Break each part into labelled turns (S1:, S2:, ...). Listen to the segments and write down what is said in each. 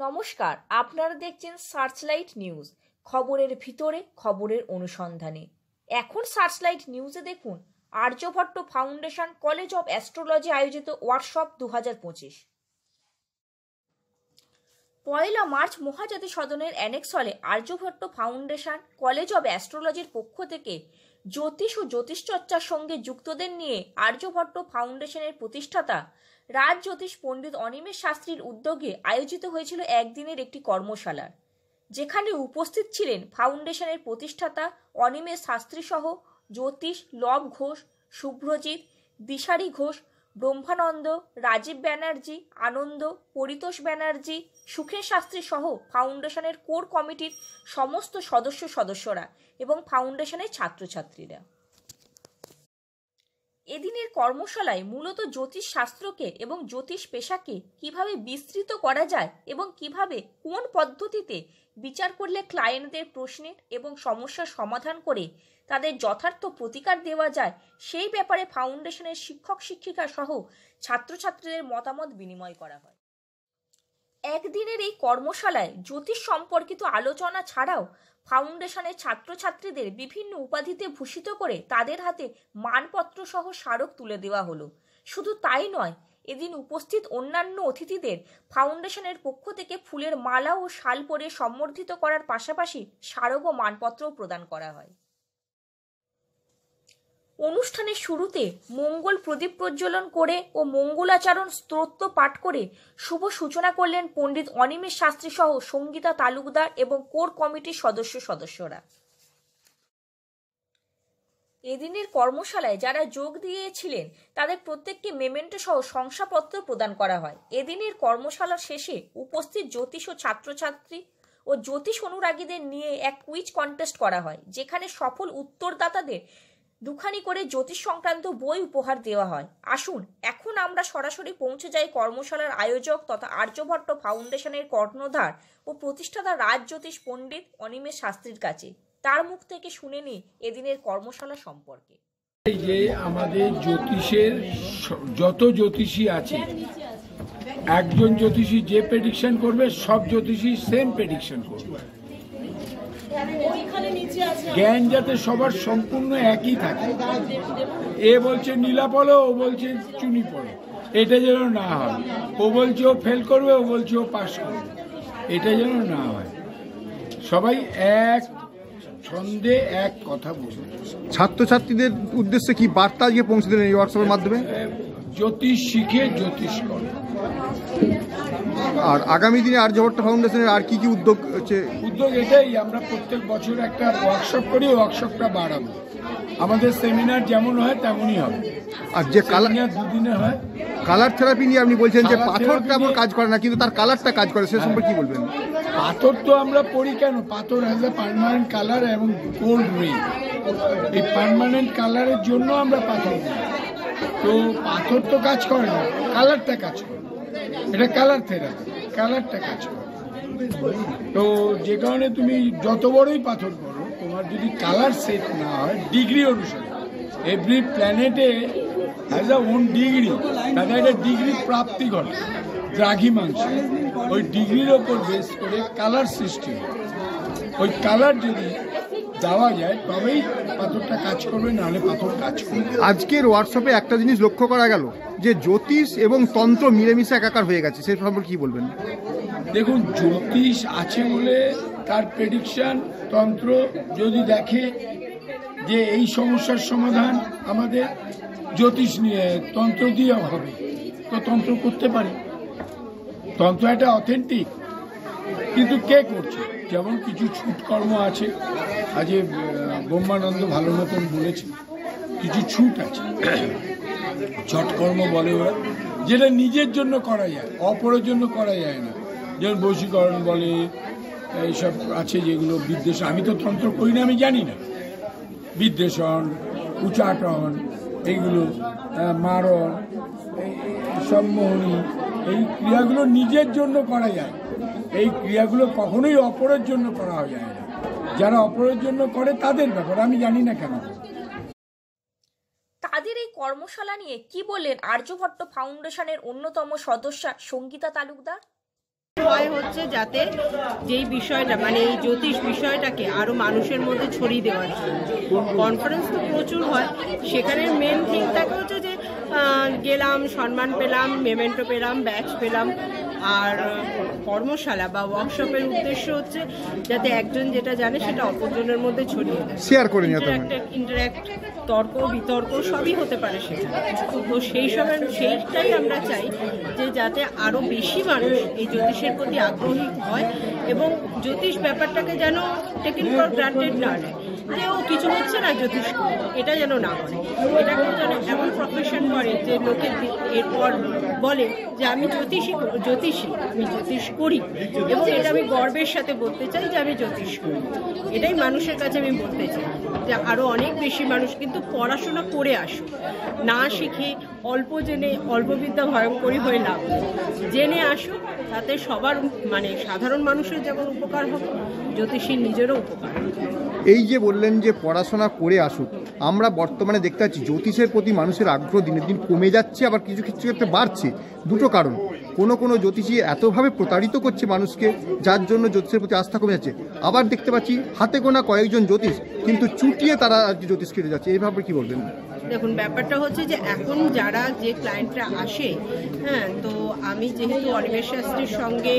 S1: নমস্কার, আপনারা দেখছেন সার্চলাইট নিউজ। খবরের ভিতরে খবরের অনুসন্ধানে। এখন সার্চলাইট নিউজে দেখুন Aryabhatta foundation college of astrology আয়োজিত ওয়ার্কশপ 2025। 1 মার্চ মহাজাতি সদনের অ্যানেক্স হলে আর্যভট্ট ফাউন্ডেশন কলেজ অব অ্যাস্ট্রোলজির পক্ষ থেকে জ্যোতিষ ও জ্যোতিষচর্চার সঙ্গে যুক্তদের নিয়ে আর্যভট্ট ফাউন্ডেশনের প্রতিষ্ঠাতা রাজ জ্যোতিষ পণ্ডিত অনিমেষ শাস্ত্রীর উদ্যোগে আয়োজিত হয়েছিল একদিনের একটি কর্মশালা, যেখানে উপস্থিত ছিলেন ফাউন্ডেশনের প্রতিষ্ঠাতা অনিমেষ শাস্ত্রী সহ জ্যোতিষ লব ঘোষ, শুভ্রজিৎ, দিশারি ঘোষ, ব্রহ্মানন্দ, রাজীব ব্যানার্জি, আনন্দ, পরিতোষ ব্যানার্জি, সুখেশ শাস্ত্রী সহ ফাউন্ডেশনের কোর কমিটির সমস্ত সদস্যরা এবং ফাউন্ডেশনের ছাত্রছাত্রীরা। এদিনের কর্মশালায় মূলত জ্যোতিষ শাস্ত্রকে এবং জ্যোতিষ পেশাকে কিভাবে বিস্তৃত করা যায় এবং কিভাবে কোন পদ্ধতিতে বিচার করলে ক্লায়েন্টদের প্রশ্নের এবং সমস্যার সমাধান করে তাদের যথার্থ প্রতিকার দেওয়া যায় সেই ব্যাপারে ফাউন্ডেশনের শিক্ষক শিক্ষিকা সহ ছাত্রছাত্রীদের মতামত বিনিময় করা হয়। একদিনের এই কর্মশালায় জ্যোতিষ সম্পর্কিত আলোচনা ছাড়াও ফাউন্ডেশনের ছাত্রছাত্রীদের বিভিন্ন উপাধিতে ভূষিত করে তাদের হাতে মানপত্র সহ স্মারক তুলে দেওয়া হলো। শুধু তাই নয়, এদিন উপস্থিত অন্যান্য অতিথিদের ফাউন্ডেশনের পক্ষ থেকে ফুলের মালা ও শাল পরে সম্বর্ধিত করার পাশাপাশি স্মারক ও মানপত্রও প্রদান করা হয়। অনুষ্ঠানের শুরুতে মঙ্গল প্রদীপ প্রজ্বলন করে ও মঙ্গলাচরণ স্তোত্র পাঠ করে শুভ সূচনা করলেন পণ্ডিত অনিমেষ শাস্ত্রী সহ সঙ্গীতা তালুকদার এবং কোর কমিটির সদস্যরা। এদিনের কর্মশালায় যারা যোগ দিয়েছিলেন তাদের প্রত্যেককে মেমেন্টো সহ শংসাপত্র প্রদান করা হয়। এদিনের কর্মশালা শেষে উপস্থিত জ্যোতিষ ও ছাত্রছাত্রী ও জ্যোতিষ অনুরাগীদের নিয়ে এক কুইজ কন্টেস্ট করা হয়, যেখানে সফল উত্তরদাতাদের দুখানি করে জ্যোতিষ সংক্রান্ত বই উপহার দেওয়া হয়। আসুন এখন আমরা সরাসরি পৌঁছে যাই কর্মশালার আয়োজক তথা আর্যভট্ট ফাউন্ডেশনের কর্ণধার ও প্রতিষ্ঠাতা রাজ জ্যোতিষ পণ্ডিত অনিমেষ শাস্ত্রীর কাছে। তার মুখ থেকে শুনে নিই এদিনের কর্মশালা সম্পর্কে।
S2: এই যে আমাদের জ্যোতিষের যত জ্যোতিষী আছে, একজন জ্যোতিষী যে প্রেডিকশন করবে সব জ্যোতিষী সেম প্রেডিকশন করবে। জ্ঞান যাতে সবার সম্পূর্ণ একই থাকে। এ বলছে নীলা পড়ো, ও বলছে চুনি পড়ো, এটা যেন না হয়। ও বলছে ও ফেল করবে, ও বলছে ও পাস করবে, এটা যেন না হয়। সবাই এক ছন্দে এক কথা বলবে।
S3: ছাত্রছাত্রীদের উদ্দেশ্যে কি বার্তা আজকে পৌঁছে দিলেন এই ওয়ার্কশপের মাধ্যমে?
S2: জ্যোতিষ শিখে জ্যোতিষ করো।
S3: আর আগামী দিনে আর্যভট্ট ফাউন্ডেশনের আর কি কি উদ্যোগ হচ্ছে?
S2: উদ্যোগ এটাই, আমরা প্রত্যেক বছর একটা ওয়ার্কশপ করি, ওয়ার্কশপটা বাড়াবো। আমাদের সেমিনার যেমন হয় তেমনই হবে।
S3: আর যে
S2: কালার দুদিনে হয়,
S3: কালার থেরাপি নিয়ে আপনি বলছেন যে পাথর তেমন কাজ করে না, কিন্তু তার কালারটা কাজ করে, সে সম্পর্কে কি বলবেন?
S2: পাথর তো আমরা পড়ি কেন, পাথর হ্যাজ এ পার্মানেন্ট কালার এবং গোল্ড রিং। এই পার্মানেন্ট কালারের জন্য আমরা পাথর দিই। তো পাথর তো কাজ করে না, কালারটা কাজ করে। এটা কালার থেরাপি, কালারটা কাজ করে। তো যে কারণে তুমি যত বড়ই পাথর করো, তোমার যদি কালার সেট না হয় ডিগ্রি অনুসারে, এভরি প্ল্যানেটে হ্যাজ আ ওন ডিগ্রি, তাদের একটা ডিগ্রি প্রাপ্তি ঘটে দ্রাঘিমাংশে। ওই ডিগ্রির ওপর বেস করে কালার সৃষ্টি হয়। ওই কালার যদি দেওয়া যায় তবেই পাথরটা কাজ করবে, নাহলে পাথর কাজ করবে।
S3: আজকের ওয়ার্কশপে একটা জিনিস লক্ষ্য করা গেল যে জ্যোতিষ এবং তন্ত্র মিলেমিশে একাকার হয়ে গেছে, সে সম্পর্কে কি বলবেন?
S2: দেখুন, জ্যোতিষ আছে বলে তার প্রেডিকশন, তন্ত্র যদি দেখে যে এই সমস্যার সমাধান আমাদের জ্যোতিষ নিয়ে তন্ত্র দিয়ে হবে, তো তন্ত্র করতে পারে। তন্ত্র একটা অথেন্টিক, কিন্তু কে করছে? যেমন কিছু ছুটকর্ম আছে, আজ ব্রহ্মানন্দ ভালো মতন বলেছে, কিছু ছুট আছে, ছটকর্ম বলে ওরা, যেটা নিজের জন্য করা যায়, অপরের জন্য করা যায় না। যেমন বশীকরণ বলে, এইসব আছে যেগুলো বিদ্বেষণ। আমি তো তন্ত্র করি না, আমি জানি না। বিদ্বেষণ, উচাটন, এইগুলো মারণ, সম্মোহনী, এই ক্রিয়াগুলো নিজের জন্য করা যায়। এই ক্রিয়াগুলো কখনোই অপরের জন্য করা যায় না। যারা অপরের জন্য করে তাদের ব্যাপার, আমি জানি না কেন।
S1: তাদের এই কর্মশালা নিয়ে কি বললেন আর্যভট্ট ফাউন্ডেশনের অন্যতম সদস্যা সঙ্গীতা তালুকদার?
S4: হয় হচ্ছে যাতে যেই বিষয়টা মানে এই জ্যোতিষ বিষয়টাকে আরো মানুষের মধ্যে ছড়িয়ে দেওয়ার জন্য কনফারেন্স তো প্রচুর হয়, সেখানে মেন থিংটাকে হচ্ছে যে গেলাম, সম্মান পেলাম, মেমেন্টো পেলাম, ব্যাচ পেলাম। আর কর্মশালা বা ওয়ার্কশপের উদ্দেশ্য হচ্ছে যাতে একজন যেটা জানে সেটা অপরজনের মধ্যে ছড়িয়ে দেয়,
S3: শেয়ার করে নিতে
S4: ইন্টারাক্ট, তর্ক বিতর্ক সবই হতে পারে সেটা। তো সেইটাই আমরা চাই যে যাতে আরো বেশি মানুষ এই জ্যোতিষের প্রতি আগ্রহী হয় এবং জ্যোতিষ ব্যাপারটাকে যেন টেকেন ফর গ্রান্টেড না নেয়, যে ও কিছু হচ্ছে না জ্যোতিষ করে, এটা যেন না করে। এটাকে যেন এমন প্রফেশন করে যে লোকে এরপর বলে যে আমি জ্যোতিষী, আমি জ্যোতিষ করি এবং এটা আমি গর্বের সাথে বলতে চাই যে আমি জ্যোতিষ করি। এটাই মানুষের কাছে আমি বলতে চাই যে আরো অনেক বেশি মানুষ কিন্তু পড়াশোনা করে আসুক, না শিখে অল্প জেনে অল্প বিদ্যা ভয়ঙ্করী হয়ে লাভ, জেনে আসুক, তাতে সবার মানে সাধারণ মানুষের যেমন উপকার হবে, জ্যোতিষীর নিজেরও উপকার হবে।
S3: এই যে বললেন যে পড়াশোনা করে আসুক, আমরা বর্তমানে দেখতে পাচ্ছি জ্যোতিষের প্রতি মানুষের আগ্রহ দিনের দিন কমে যাচ্ছে, আবার কিছু কিছু ক্ষেত্রে বাড়ছে। দুটো কারণ, কোনো জ্যোতিষী এতভাবে প্রতারিত করছে মানুষকে যার জন্য জ্যোতিষের প্রতি আস্থা কমে যাচ্ছে, আবার দেখতে পাচ্ছি হাতে গোনা কয়েকজন জ্যোতিষ কিন্তু চুটিয়ে তারা আজকে জ্যোতিষ কেটে যাচ্ছে। এইভাবে কি বলবেন?
S4: দেখুন, ব্যাপারটা হচ্ছে যে এখন যারা যে ক্লায়েন্টরা আসে, হ্যাঁ, তো আমি যেহেতু অনিমেষ শাস্ত্রীর সঙ্গে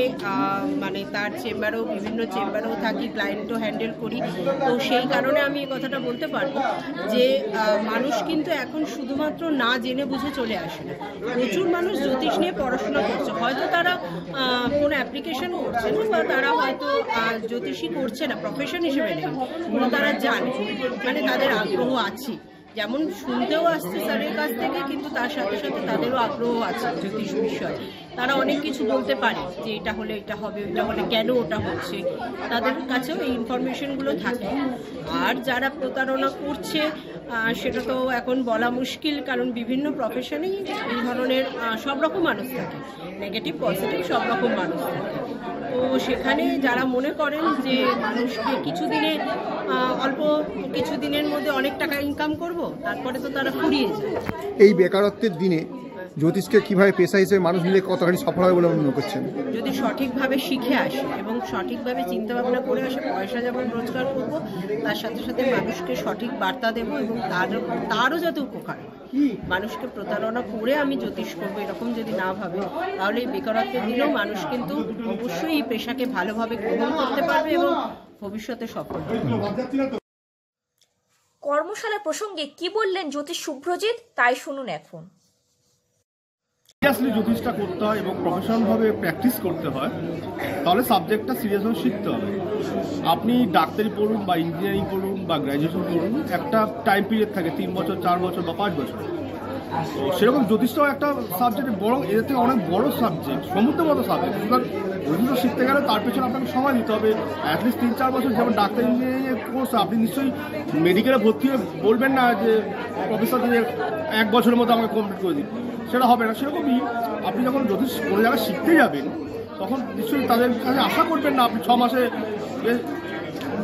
S4: মানে তার চেম্বারেও বিভিন্ন চেম্বারেও থাকি, ক্লায়েন্টও হ্যান্ডেল করি, তো সেই কারণে আমি এই কথাটা বলতে পারবো যে মানুষ কিন্তু এখন শুধুমাত্র না জেনে বুঝে চলে আসে না, প্রচুর মানুষ জ্যোতিষ নিয়ে পড়াশোনা করছে, হয়তো তারা কোনো অ্যাপ্লিকেশন করছে না বা তারা হয়তো জ্যোতিষী করছে না প্রফেশন হিসেবে নেই, কিন্তু তারা জানে, মানে তাদের আগ্রহ আছে, যেমন শুনতেও আসছে স্যারের কাছ থেকে, কিন্তু তার সাথে সাথে তাদেরও আগ্রহ আছে জ্যোতিষ বিষয়। তারা অনেক কিছু বলতে পারে যে এটা হলে এটা হবে, ওটা হলে কেন ওটা হচ্ছে, তাদের কাছেও এই ইনফরমেশনগুলো থাকে। আর যারা প্রতারণা করছে সেটা তো এখন বলা মুশকিল, কারণ বিভিন্ন প্রফেশনেই এই ধরনের সব রকম মানুষ থাকে, নেগেটিভ পজিটিভ সব রকম মানুষ থাকে। তো সেখানে যারা মনে করেন যে মানুষকে অল্প কিছুদিনের মধ্যে অনেক টাকা ইনকাম করব, তারপরে তো তারা ফুরিয়ে যায়।
S3: এই বেকারত্বের দিনে জ্যোতিষকে কিভাবে পেশা হিসেবে মানুষ নিলে কতখানি সফল হবে বলে মনে করছেন?
S4: যদি সঠিকভাবে শিখে আসে এবং সঠিকভাবে চিন্তা ভাবনা করে আসে, পয়সা যেমন রোজগার করব, তার সাথে সাথে মানুষকে সঠিক বার্তা দেব এবং তারও যাতে উপকার হয়। মানুষকে প্রতারণা করে আমি জ্যোতিষ করবো এরকম যদি না ভাবে, তাহলে এই বেকারত্বের দিনেও মানুষ কিন্তু অবশ্যই এই পেশাকে ভালোভাবে গ্রহণ করতে পারবে এবং ভবিষ্যতে সফল হবে।
S1: কর্মশালা প্রসঙ্গে কি বললেন জ্যোতিষ শুভ্রজিৎ, তাই শুনুন এখন।
S5: সিরিয়াসলি জ্যোতিষটা করতে হয় এবং প্রফেশনালভাবে প্র্যাকটিস করতে হয়, তাহলে সাবজেক্টটা সিরিয়াসভাবে শিখতে হবে। আপনি ডাক্তারি পড়ুন বা ইঞ্জিনিয়ারিং পড়ুন বা গ্র্যাজুয়েশন পড়ুন, একটা টাইম পিরিয়ড থাকে 3 বছর, 4 বছর বা 5 বছর। তো সেরকম জ্যোতিষটাও একটা সাবজেক্ট, বরং এর থেকে অনেক বড় সাবজেক্ট, সমুদ্রের মতো সাবজেক্ট। সুতরাং জ্যোতিষটা শিখতে গেলে তার পেছনে আপনাকে সময় দিতে হবে, অ্যাটলিস্ট 3-4 বছর। যেমন ডাক্তার ইঞ্জিনিয়ারিংয়ের কোর্স, আপনি নিশ্চয়ই মেডিকেলে ভর্তি হয়ে বলবেন না যে প্রফেসর যে 1 বছরের মধ্যে আমাকে কমপ্লিট করে দিন, সেটা হবে না। সেরকমই আপনি যখন জ্যোতিষ কোনো জায়গায় শিখতে যাবেন, তখন নিশ্চয়ই তাদের কাছে আশা করবেন না আপনি 6 মাসে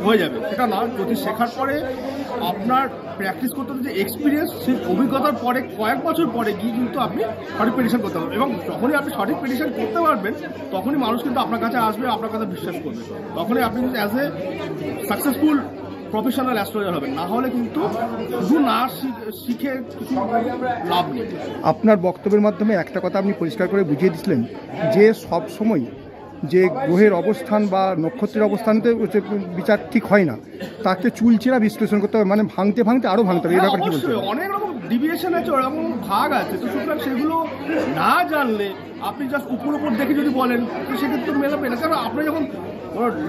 S5: হয়ে যাবে, সেটা না। জ্যোতিষ শেখার পরে আপনার প্র্যাকটিস করতে হবে, যে এক্সপিরিয়েন্স, সেই অভিজ্ঞতার পরে কয়েক বছর পরে গিয়ে কিন্তু আপনি সঠিক প্রেডিকশন করতে পারবেন। এবং যখনই আপনি সঠিক প্রেডিকশন করতে পারবেন, তখনই মানুষ কিন্তু আপনার কাছে আসবে, আপনার কাছে বিশ্বাস করবে, তখনই আপনি কিন্তু as a successful professional astrologer হবেন। না হলে কিন্তু শুধু না শিখে কিছু লাভ নেই।
S3: আপনার বক্তব্যের মাধ্যমে একটা কথা আপনি পরিষ্কার করে বুঝিয়ে দিচ্ছিলেন যে সব সময় যে গ্রহের অবস্থান বা নক্ষত্রের অবস্থানতে বিচার ঠিক হয় না, তাকে চুলচেরা বিশ্লেষণ করতে হবে, মানে ভাঙতে ভাঙতে আরো ভাঙতে হবে। এই ব্যাপারে কি বলছেন?
S5: অনেক রকম ডিভিয়েশন আছে, ওরকম ভাগ আছে, তো সুতরাং সেগুলো না জানলে আপনি জাস্ট উপর দেখে যদি বলেন, তো সেক্ষেত্রে মেলাবে না। কারণ আপনি যখন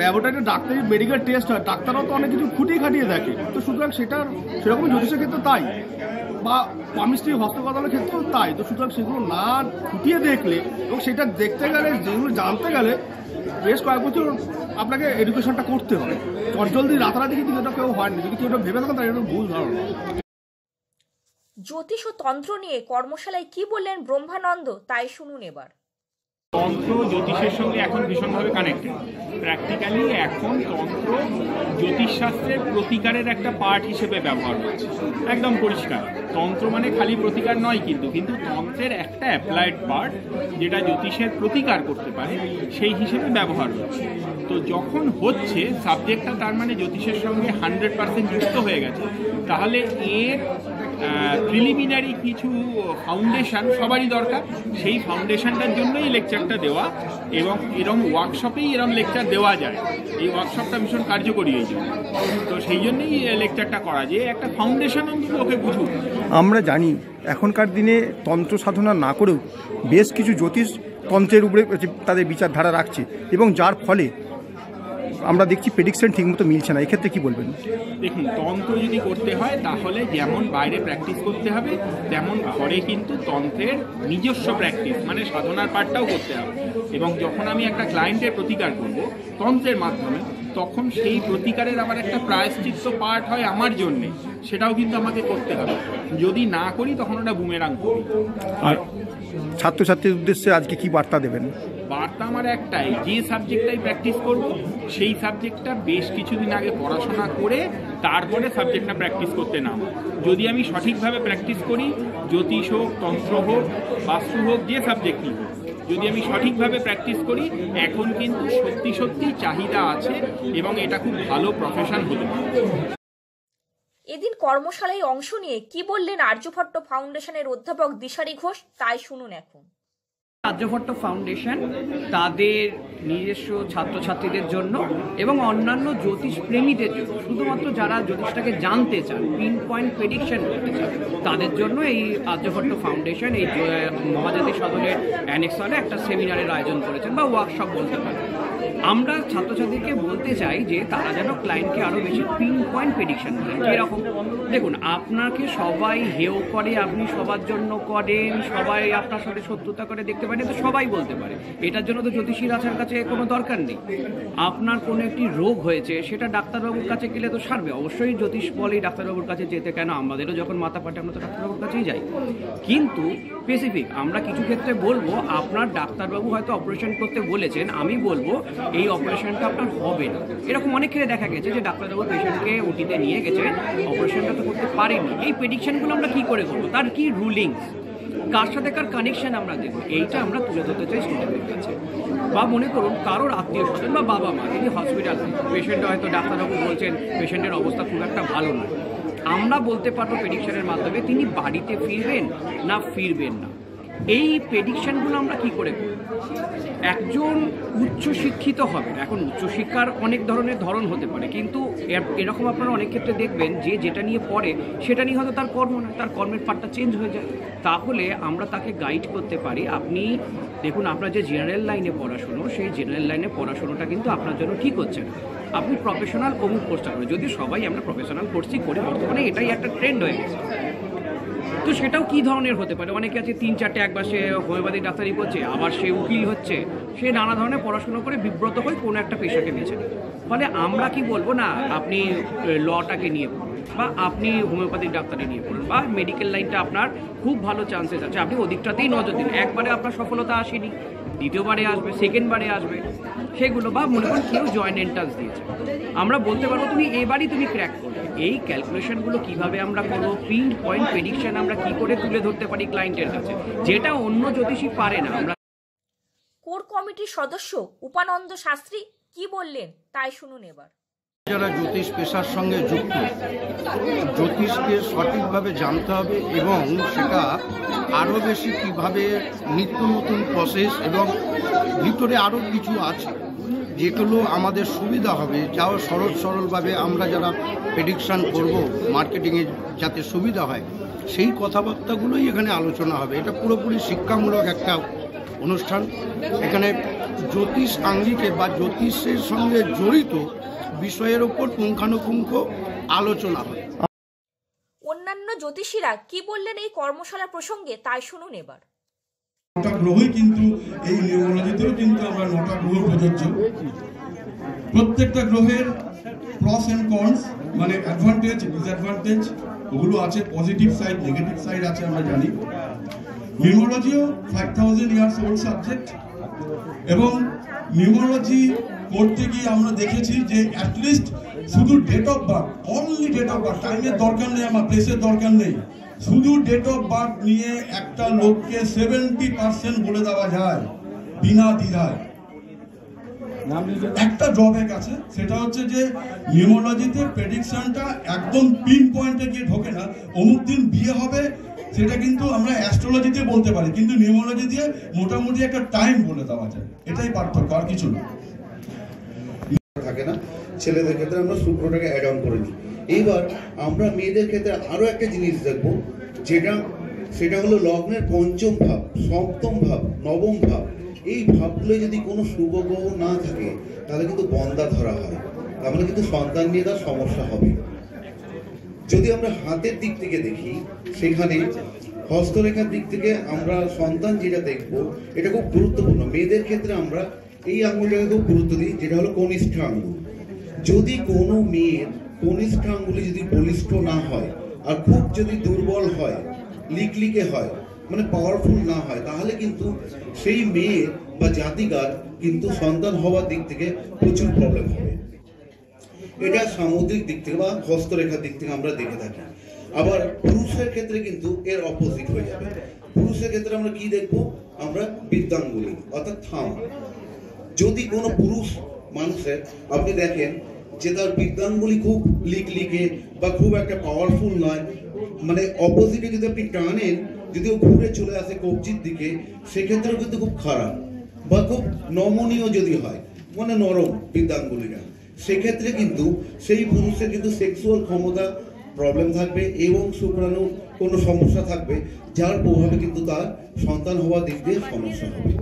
S5: ল্যাবরেটরিতে ডাক্তারি মেডিকেল টেস্ট হয়, ডাক্তাররাও তো অনেক কিছু খুঁটিয়ে খাটিয়ে দেখে, তো সুতরাং সেরকম জ্যোতিষের ক্ষেত্রে তাই, বা পামিস্ট্রি হস্তকথার ক্ষেত্রেও তাই। তো সুতরাং সেগুলো না খুঁটিয়ে দেখলে এবং সেটা দেখতে গেলে, যেগুলো জানতে গেলে বেশ কয়েক বছর আপনাকে এডুকেশনটা করতে হবে। চটজলদি রাতারাতি কিন্তু এটা কেউ হয়নি, যদি কেউ এটা ভেবে থাকেন তার এটা ভুল ধারণা।
S1: জ্যোতিষ ও তন্ত্র নিয়ে কর্মশালায় কি বললেন ব্রহ্মানন্দ, তাই শুনুন এবার।
S6: তন্ত্র জ্যোতিষের সঙ্গে এখন ভীষণভাবে কানেক্টেড। প্র্যাকটিক্যালি এখন তন্ত্র জ্যোতিষশাস্ত্রের প্রতিকারের একটা পার্ট হিসেবে ব্যবহার হচ্ছে, একদম পরিষ্কার। তন্ত্র মানে খালি প্রতিকার নয়, কিন্তু তন্ত্রের একটা অ্যাপ্লাইড পার্ট যেটা জ্যোতিষের প্রতিকার করতে পারে সেই হিসেবে ব্যবহার হচ্ছে। তো যখন হচ্ছে সাবজেক্টটা তার মানে জ্যোতিষের সঙ্গে 100% যুক্ত হয়ে গেছে, তাহলে এর প্রিলিমিনারি কিছু ফাউন্ডেশন সবারই দরকার। সেই ফাউন্ডেশনটার জন্যই লেকচারটা দেওয়া, এবং এরম ওয়ার্কশপেই এরম লেকচার দেওয়া যায়। এই ওয়ার্কশপটা ভীষণ কার্যকরী হয়েছে, তো সেই জন্যই লেকচারটা করা, যে একটা ফাউন্ডেশন অন্তত ওকে বুঝুক।
S3: আমরা জানি এখনকার দিনে তন্ত্র সাধনা না করেও বেশ কিছু জ্যোতিষ তন্ত্রের উপরে তাদের বিচারধারা রাখছে, এবং যার ফলে আমরা দেখছি প্রেডিকশন ঠিকমতো মিলছে না। এক্ষেত্রে কি বলবেন?
S6: দেখুন, তন্ত্র যদি করতে হয় তাহলে যেমন বাইরে প্র্যাকটিস করতে হবে, তেমন ঘরে কিন্তু তন্ত্রের নিজস্ব প্র্যাকটিস মানে সাধনার পার্টটাও করতে হবে। এবং যখন আমি একটা ক্লায়েন্টের প্রতিকার করব তন্ত্রের মাধ্যমে, তখন সেই প্রতিকারের আবার একটা প্রায়শ্চিত্ত পার্ট হয় আমার জন্যে, সেটাও কিন্তু আমাকে করতে হবে। যদি না করি তখন ওটা বুমেরাং করি।
S3: আর ছাত্রছাত্রীর উদ্দেশ্যে আজকে কি বার্তা দেবেন?
S6: বার্তা আমার একটাই, যে সাবজেক্টটাই প্র্যাকটিস করব সেই সাবজেক্টটা বেশ কিছুদিন আগে পড়াশোনা করে তারপরে সাবজেক্টটা প্র্যাকটিস করতে নাম। যদি আমি সঠিকভাবে প্র্যাকটিস করি, জ্যোতিষ হোক, তন্ত্র হোক, বাস্তু হোক, যে সাবজেক্টই হোক, যদি আমি সঠিকভাবে প্র্যাকটিস করি, এখন কিন্তু সত্যি সত্যি চাহিদা আছে এবং এটা খুব ভালো প্রফেশন হতে পারে।
S1: এদিন কর্মশালায় অংশ নিয়ে কি বললেন আর্যভট্ট ফাউন্ডেশনের অধ্যাপক দিশারি ঘোষ, তাই শুনুন এখন।
S7: আর্যভট্ট ফাউন্ডেশন তাদের নিজস্ব ছাত্রছাত্রীদের জন্য এবং অন্যান্য জ্যোতিষ প্রেমীদের জন্য, শুধুমাত্র যারা জ্যোতিষটাকে জানতে চান, পিন পয়েন্ট প্রেডিকশন করতে চান, তাদের জন্য এই আর্যভট্ট ফাউন্ডেশন এই মহাজাতি সদনের অ্যানেক্স হলে একটা সেমিনারের আয়োজন করেছেন, বা ওয়ার্কশপ বলতে পারেন। আমরা ছাত্রছাত্রীকে বলতে চাই যে তারা যেন ক্লায়েন্টকে আরও বেশি পিন পয়েন্ট প্রেডিকশন করেন। যেরকম দেখুন, আপনাকে সবাই হেও করে, আপনি সবার জন্য করেন, সবাই আপনার সাথে শত্রুতা করে দেখতে পারেন, তো সবাই বলতে পারে। এটার জন্য তো জ্যোতিষীর আসার কাছে কোনো দরকার নেই। আপনার কোনো একটি রোগ হয়েছে, সেটা ডাক্তারবাবুর কাছে গেলে তো সারবে। অবশ্যই জ্যোতিষ বলেই ডাক্তারবাবুর কাছে যেতে, কেন আমাদেরও যখন মাথা পাটে আমরা তো ডাক্তারবাবুর কাছেই যাই। কিন্তু স্পেসিফিক আমরা কিছু ক্ষেত্রে বলবো, আপনার ডাক্তারবাবু হয়তো অপারেশন করতে বলেছেন, আমি বলবো এই অপারেশনটা আপনার হবে না। এরকম অনেক ক্ষেত্রে দেখা গেছে যে ডাক্তারবাবু পেশেন্টকে ওটিতে নিয়ে গেছে, অপারেশনটা তো করতে পারেনি। এই প্রেডিকশনগুলো আমরা কি করে করবো, তার কি রুলিংস, কার সাথে কার কানেকশন আমরা দেবো, এইটা আমরা তুলে ধরতে চাই স্টুডেন্টদের কাছে। বা মনে করুন কারোর আত্মীয় স্বজন বা বাবা মা যদি হসপিটাল, পেশেন্ট হয়তো ডাক্তারবাবু বলছেন পেশেন্টের অবস্থা খুব একটা ভালো নয়, আমরা বলতে পারবো প্রেডিকশনের মাধ্যমে তিনি বাড়িতে ফিরবেন না ফিরবেন না। এই প্রেডিকশনগুলো আমরা কি করে করব? একজন উচ্চশিক্ষিত হবে, এখন উচ্চশিক্ষার অনেক ধরনের ধরন হতে পারে, কিন্তু এরকম আপনারা অনেক ক্ষেত্রে দেখবেন যে যেটা নিয়ে পড়ে সেটা নিয়ে হয়তো তার কর্ম না, তার কর্মের পার্টটা চেঞ্জ হয়ে যায়। তাহলে আমরা তাকে গাইড করতে পারি। আপনি দেখুন, আপনার যে জেনারেল লাইনে পড়াশুনো, সেই জেনারেল লাইনে পড়াশুনোটা কিন্তু আপনার জন্য ঠিক হচ্ছে না। আপনি প্রফেশনাল অমুক কোর্সটা করেন, যদি সবাই আমরা প্রফেশনাল কোর্সই করি, বর্তমানে এটাই একটা ট্রেন্ড হয়ে গেছে। তো সেটাও কী ধরনের হতে পারে? অনেকে আছে 3-4টে একবার সে হোমিওপ্যাথি ডাক্তারি করছে, আবার সে উকিল হচ্ছে, সে নানা ধরনের পড়াশুনো করে বিব্রত হয়ে কোনো একটা পেশাকে বেছে নেয়। ফলে আমরা কি বলবো, না আপনি লটাকে নিয়ে পড়ুন, বা আপনি হোমিওপ্যাথি ডাক্তারি নিয়ে পড়ুন, বা মেডিকেল লাইনটা আপনার খুব ভালো চান্সেস আছে, আপনি ওদিকটাতেই নজর দিন। একবারে আপনার সফলতা আসেনি, দ্বিতীয়বারে আসবে, সেকেন্ডবারে আসবে, সেগুলো। বা মনে করুন কেউ জয়েন্ট এন্ট্রান্স দিয়েছে, আমরা বলতে পারবো তুমি এবারই তুমি ক্র্যাক করবে। এই ক্যালকুলেশনগুলো কিভাবে আমরা করবো, পিন পয়েন্ট প্রেডিকশন আমরা কি করে তুলে ধরতে পারি ক্লায়েন্টের কাছে, যেটা অন্য জ্যোতিষী পারে না। আমরা
S1: কোর কমিটির সদস্য উপানন্দ শাস্ত্রী কি বললেন, তাই শুনুন এবার।
S8: যারা জ্যোতিষ পেশার সঙ্গে যুক্ত, জ্যোতিষকে সঠিকভাবে জানতে হবে এবং সেটা আরও বেশি কীভাবে নিত্য নতুন প্রসেস এবং ভিতরে আরও কিছু আছে যেগুলো আমাদের সুবিধা হবে, যাও সরলভাবে আমরা যারা প্রেডিকশান করব মার্কেটিংয়ে যাতে সুবিধা হয়, সেই কথাবার্তাগুলোই এখানে আলোচনা হবে। এটা পুরোপুরি শিক্ষামূলক একটা অনুষ্ঠান। এখানে জ্যোতিষ আঙ্গিকে বা জ্যোতিষের সঙ্গে জড়িত বিষয়ের ওপর পুঙ্খানুপুঙ্খ আলোচনা হয়।
S1: অন্যান্য জ্যোতিষীরা কি বললেন এই কর্মশালা প্রসঙ্গে, তাই শুনুন এবার।
S9: 9টা গ্রহই কিন্তু এই নিউমোলজিতেও কিন্তু আমরা 9টা গ্রহ প্রযোজ্য। প্রত্যেকটা গ্রহের প্রস এন্ড কনস মানে অ্যাডভান্টেজ ডিসঅ্যাডভান্টেজ ওগুলো আছে, পজিটিভ সাইড নেগেটিভ সাইড আছে আমরা জানি। নিউমোলজিও 5000 ইয়ার্স ওল্ড সাবজেক্ট, এবং নিউমোলজি করতে গিয়ে আমরা দেখেছি যে অ্যাটলিস্ট শুধু date of birth, only date of birth, টাইমের দরকার নেই, আমার প্লেসের দরকার নেই, শুধু ডেট অফ বার্থ নিয়ে একটা লোককে 70% বলে দেওয়া যায় বিনা দ্বিধায়। একটা ড্রব্যাক আছে, সেটা হচ্ছে যে নিউমোলজিতে প্রেডিকশনটা একদম পিন পয়েন্টে গিয়ে ঢোকে না। অমুক দিন বিয়ে হবে সেটা কিন্তু আমরা অ্যাস্ট্রোলজিতে বলতে পারি, কিন্তু নিউমোলজি দিয়ে মোটামুটি একটা টাইম বলে দেওয়া যায়। এটাই পার্থক্য, আর কিছু না।
S10: থাকে না, ছেলেদের ক্ষেত্রে আমরা শুক্রটাকে অ্যাড অন করে নিই। এইবার আমরা মেয়েদের ক্ষেত্রে আরো একটা জিনিস দেখবো, সেটা হলো লগ্নের পঞ্চম ভাব, সপ্তম ভাব, নবম ভাব। এই ভাবগুলো যদি কোনো শুভ গ্রহ না থাকে তাহলে কিন্তু বন্দা ধরা হয়, তাহলে কিন্তু সন্তান নিয়ে তার সমস্যা হবে। যদি আমরা হাতের দিক থেকে দেখি, সেখানে হস্তরেখার দিক থেকে আমরা সন্তান যেটা দেখবো এটা খুব গুরুত্বপূর্ণ। মেয়েদের ক্ষেত্রে আমরা এই আঙুলটাকে খুব গুরুত্ব দিই, যেটা হলো কনিষ্ঠ আঙুল। যদি কোনো মেয়ের কনিষ্ঠ আঙুলে যদি বলিষ্ঠ না হয় আর খুব যদি দুর্বল হয়, লিকলিকে হয়, মানে পাওয়ারফুল না হয়, তাহলে কিন্তু সেই মেয়ের বা জাতিকার কিন্তু সন্তান হওয়ার দিক থেকে প্রচুর প্রবলেম হবে। এটা সামুদ্রিক দিক থেকে বা হস্তরেখার দিক থেকে আমরা দেখে থাকি। আবার পুরুষের ক্ষেত্রে কিন্তু এর অপোজিট হয়ে যাবে। পুরুষের ক্ষেত্রে আমরা কি দেখবো? আমরা বৃদ্ধাঙ্গুলি অর্থাৎ থাম। যদি কোনো পুরুষ মানুষের আপনি দেখেন যে তার বৃদ্ধাঙ্গুলি খুব লিকলিকে বা খুব একটা পাওয়ারফুল নয়, মানে অপোজিটে যদি আপনি টানেন, যদি ও ঘুরে চলে আসে কবজির দিকে, সেক্ষেত্রেও কিন্তু খুব খারাপ। বা খুব নমনীয় যদি হয়, মানে নরম বৃদ্ধাঙ্গুলিটা, সেক্ষেত্রে কিন্তু সেই পুরুষের কিন্তু সেক্সুয়াল ক্ষমতা প্রবলেম থাকবে এবং শুক্রাণুর কোনো সমস্যা থাকবে, যার প্রভাবে কিন্তু তার সন্তান হওয়ার দিক দিয়ে সমস্যা হবে।